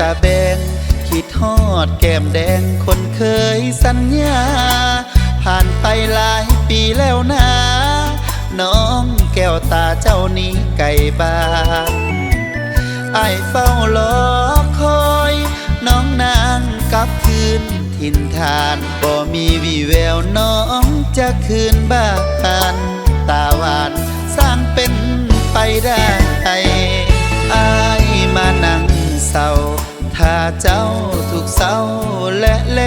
าแบงคิดฮอดแก้มแดงคนเคยสัญญาผ่านไปหลายปีแล้วนะน้องแก้วตาเจ้านี้ไก่บ้านอ้ายเฝ้ารอคอยน้องนางกลับคืนถิ่นฐานบ่มีวี่แววน้องจะคืนบ้านตาหวานสร้างเป็นไปได้อ้ายมานั่งเศร้าถ้าเจ้าถูกเศร้าและแล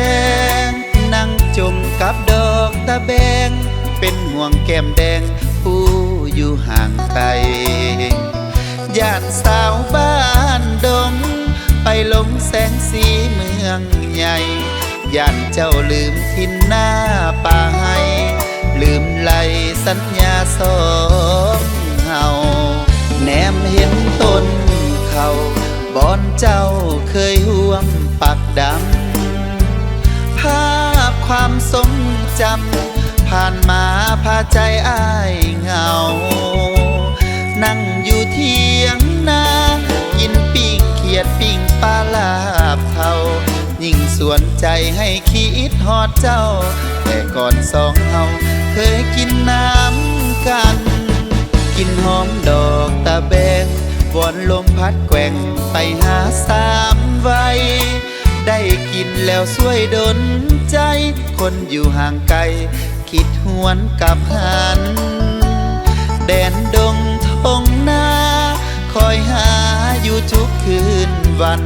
งนั่งจมกับดอกตะแบงเป็นห่วงแก้มแดงผู้อยู่ห่างไกลญาติสาวบ้านดงไปหลงแสงสีเมืองใหญ่ย่านเจ้าลืมทินหน้าป่าให้ลืมไหลสัญญาสองเฮาแนมเห็นต้นเขาบอนเจ้าเคยห่วมปักดำภาพความทรงจำผ่านมาพาใจอ้ายเหงานั่งอยู่เทียงนากินปิ้งเขียดปิ้งปลาลาบเทายิ่งสวนใจให้คิดฮอดเจ้าแต่ก่อนสองเฮาเคยกินน้ำกันกินหอมดอกตะแบงวอนลมพัดแกว่งไปหาสามไว้ได้กินแล้วช่วยดลใจคนอยู่ห่างไกลคิดหวนกับหันแดนดงทงนาคอยหาอยู่ทุกคืนวัน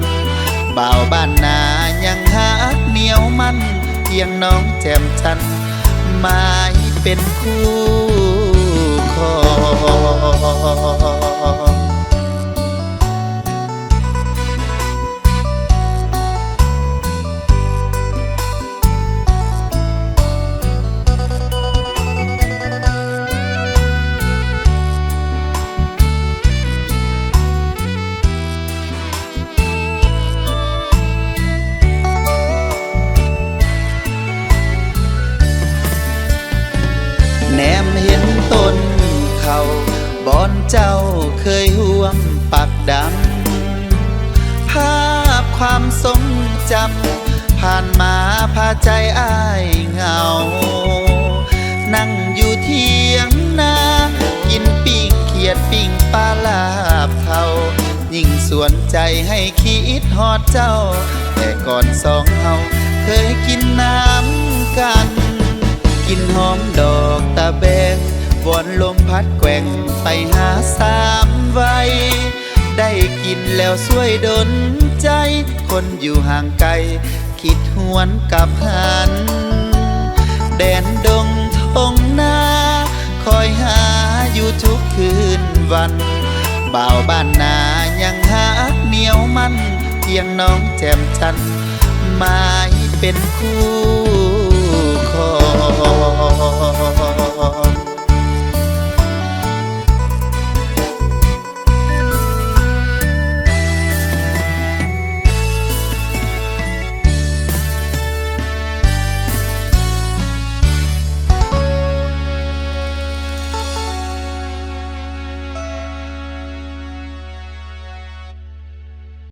บ่าวบ้านนายังหาเหนียวมันเพียงน้องแจ่มจันหมายเป็นคู่ครองแนมเห็นต้นเขาบอนเจ้าเคยห่วมปักดำภาพความทรงจำผ่านมาพาใจอ้ายเหงานั่งอยู่เทียงนากินปิ้งเขียดปิ้งปลาลาบเทายิ่งสวนใจให้คิดฮอดเจ้าแต่ก่อนสองเฮาเคยกินน้ำกันกินหอมดอกตะแบงวอนลมพัดแกว่งไปหาสามไว้ได้กินแล้วช่วยดลใจคนอยู่ห่างไกลคิดหวนกับหันแดนดงทงนาคอยหาอยู่ทุกคืนวันบ่าวบ้านนายังหาเหนียวมันเพียงน้องแจ่มจันหมายเป็นคู่ครอง